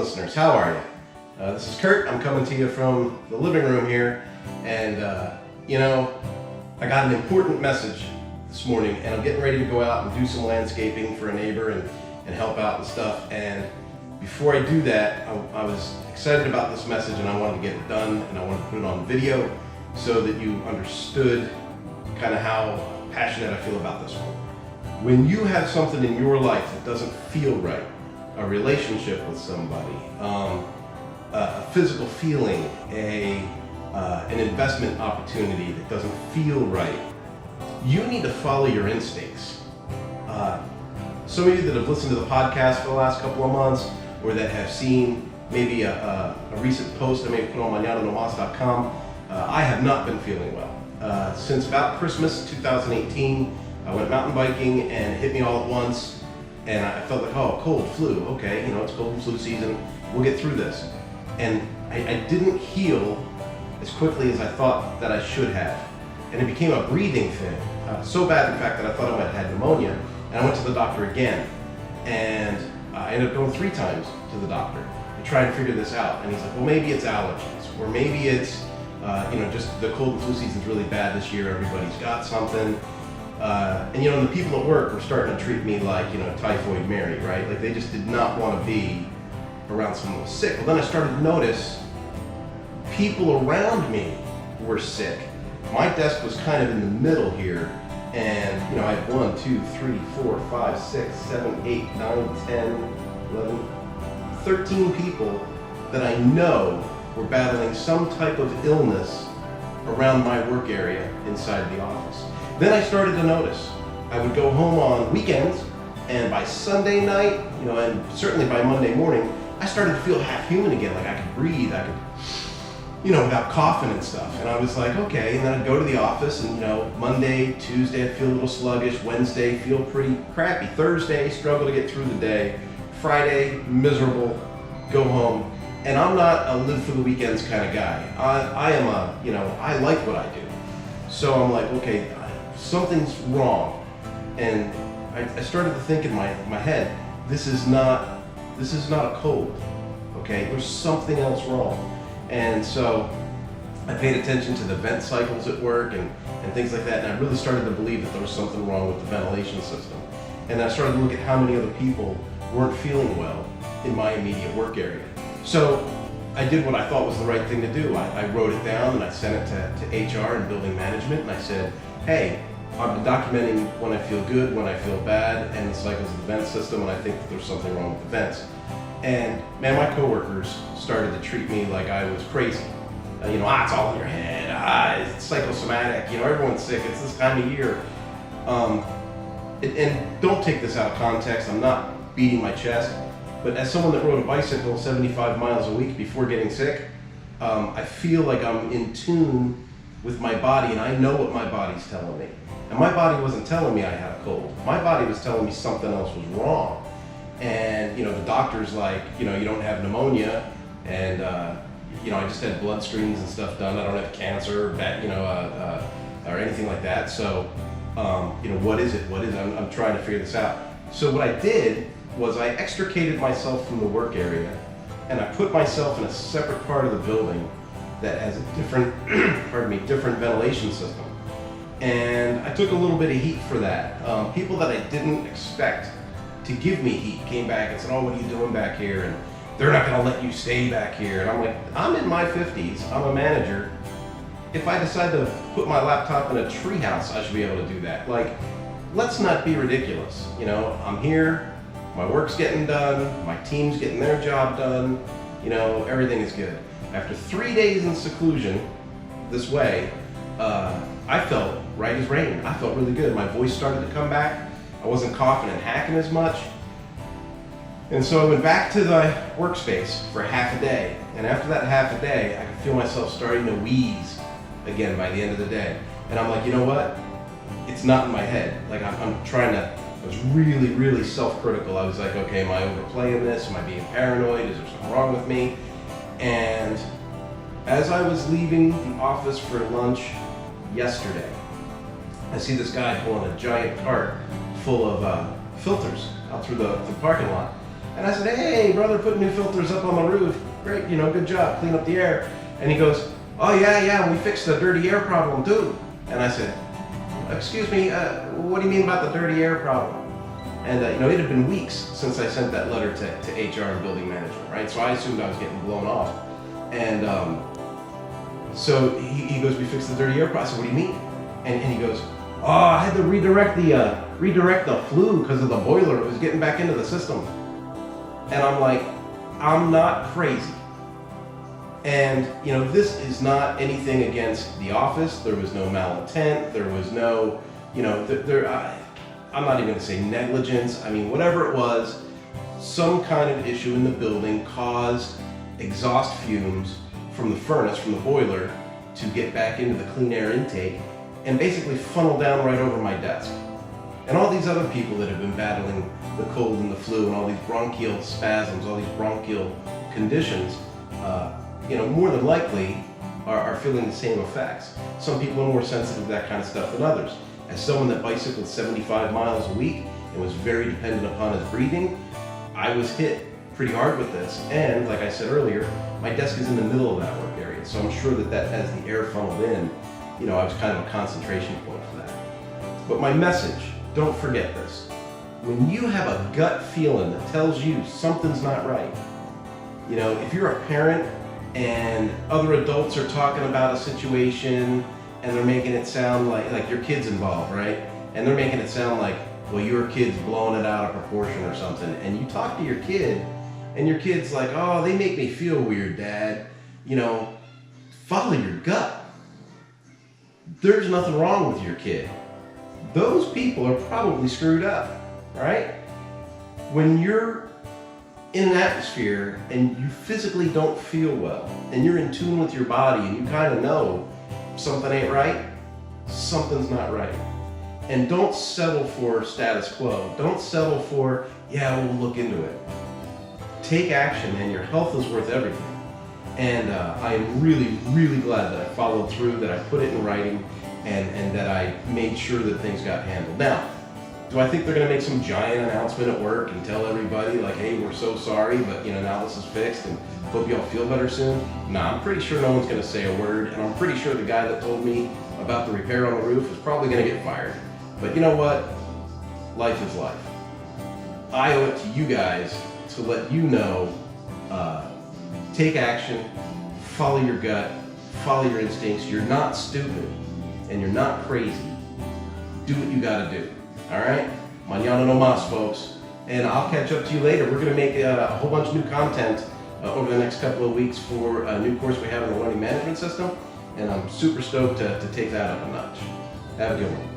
listeners, how are you? This is Kurt. I'm coming to you from the living room here, and I got an important message this morning, and I'm getting ready to go out and do some landscaping for a neighbor and help out and stuff. And before I do that, I was excited about this message, and I wanted to get it done, and I wanted to put it on video so that you understood kind of how passionate I feel about this one. When you have something in your life that doesn't feel right, a relationship with somebody, a physical feeling, an investment opportunity that doesn't feel right, you need to follow your instincts. Some of you that have listened to the podcast for the last couple of months, or that have seen maybe a recent post I may have put on MananaNoMas.com, I have not been feeling well. Since about Christmas 2018, I went mountain biking and it hit me all at once, and I felt like, oh, cold, flu, okay, it's cold and flu season, we'll get through this. And I didn't heal as quickly as I thought that I should have. And it became a breathing thing, so bad in fact that I thought I might have had pneumonia, and I went to the doctor again. And I ended up going 3 times to the doctor to try and figure this out. And he's like, well, maybe it's allergies, or maybe it's just the cold and flu season's really bad this year, everybody's got something. And the people at work were starting to treat me like, Typhoid Mary, right? Like they just did not want to be around someone who was sick. Well, then I started to notice people around me were sick. My desk was kind of in the middle here, and I had 1, 2, 3, 4, 5, 6, 7, 8, 9, 10, 11, 13 people that I know were battling some type of illness around my work area inside the office. Then I started to notice. I would go home on weekends, and by Sunday night, and certainly by Monday morning, I started to feel half human again, like I could breathe, I could, without coughing and stuff. And I was like, okay, and then I'd go to the office, and Monday, Tuesday, I'd feel a little sluggish, Wednesday, feel pretty crappy, Thursday, struggle to get through the day, Friday, miserable, go home. And I'm not a live for the weekends kind of guy. I am I like what I do. So I'm like, okay, something's wrong. And I started to think in my head, this is not a cold, okay? There's something else wrong. And so I paid attention to the vent cycles at work and things like that, and I really started to believe that there was something wrong with the ventilation system. And I started to look at how many other people weren't feeling well in my immediate work area. So I did what I thought was the right thing to do. I wrote it down and I sent it to HR and building management, and I said, hey, I've been documenting when I feel good, when I feel bad, and the cycles of the vent system, and I think that there's something wrong with the vents. And man, my coworkers started to treat me like I was crazy. It's all in your head, it's psychosomatic, everyone's sick, it's this time of year. And don't take this out of context, I'm not beating my chest, but as someone that rode a bicycle 75 miles a week before getting sick, I feel like I'm in tune with my body, and I know what my body's telling me. And my body wasn't telling me I had a cold. My body was telling me something else was wrong. And the doctor's like, you don't have pneumonia, and I just had blood screens and stuff done. I don't have cancer, or anything like that. So, what is it? I'm trying to figure this out. So what I did was I extricated myself from the work area, and I put myself in a separate part of the building that has a different, different ventilation system. And I took a little bit of heat for that. People that I didn't expect to give me heat came back and said, oh, what are you doing back here? And they're not gonna let you stay back here. And I'm like, I'm in my 50s, I'm a manager. If I decide to put my laptop in a treehouse, I should be able to do that. Like, let's not be ridiculous. I'm here, my work's getting done, my team's getting their job done, everything is good. After 3 days in seclusion this way, I felt right as rain. I felt really good. My voice started to come back. I wasn't coughing and hacking as much. And so I went back to the workspace for half a day. And after that half a day, I could feel myself starting to wheeze again by the end of the day. And I'm like, you know what? It's not in my head. Like I'm trying to, I was really, really self-critical. I was like, okay, am I overplaying this? Am I being paranoid? Is there something wrong with me? And as I was leaving the office for lunch yesterday, I see this guy pulling a giant cart full of filters out through the parking lot. And I said, hey, brother, put new filters up on the roof. Great, good job, clean up the air. And he goes, oh yeah, we fixed the dirty air problem too. And I said, excuse me, what do you mean about the dirty air problem? And it had been weeks since I sent that letter to HR and building management, right? So I assumed I was getting blown off. And so he goes, we fixed the dirty air problem. I said, what do you mean? And he goes, oh, I had to redirect the flue because of the boiler. It was getting back into the system. And I'm like, I'm not crazy. And this is not anything against the office. There was no malintent. There was no, I'm not even going to say negligence. I mean, whatever it was, some kind of issue in the building caused exhaust fumes from the furnace, from the boiler, to get back into the clean air intake and basically funnel down right over my desk. And all these other people that have been battling the cold and the flu and all these bronchial spasms, all these bronchial conditions, more than likely are feeling the same effects. Some people are more sensitive to that kind of stuff than others. As someone that bicycled 75 miles a week and was very dependent upon his breathing, I was hit pretty hard with this. And like I said earlier, my desk is in the middle of that work area. So I'm sure that as the air funneled in, I was kind of a concentration point for that. But my message, don't forget this. When you have a gut feeling that tells you something's not right, if you're a parent and other adults are talking about a situation and they're making it sound like your kid's involved, right? And they're making it sound like, well, your kid's blowing it out of proportion or something. And you talk to your kid and your kid's like, oh, they make me feel weird, Dad. Follow your gut. There's nothing wrong with your kid. Those people are probably screwed up, right? When you're in an atmosphere and you physically don't feel well and you're in tune with your body and you kind of know something ain't right, something's not right. And don't settle for status quo. Don't settle for, yeah, we'll look into it. Take action, and your health is worth everything. And I am really, really glad that I followed through, that I put it in writing, and that I made sure that things got handled. Now, do I think they're going to make some giant announcement at work and tell everybody like, hey, we're so sorry, but now this is fixed and hope y'all feel better soon? Nah, I'm pretty sure no one's going to say a word, and I'm pretty sure the guy that told me about the repair on the roof is probably going to get fired. But you know what? Life is life. I owe it to you guys to let you know, take action, follow your gut, follow your instincts. You're not stupid and you're not crazy. Do what you gotta do. All right? Manana No Mas, folks. And I'll catch up to you later. We're gonna make a whole bunch of new content over the next couple of weeks for a new course we have in the learning management system. And I'm super stoked to take that up a notch. Have a good one.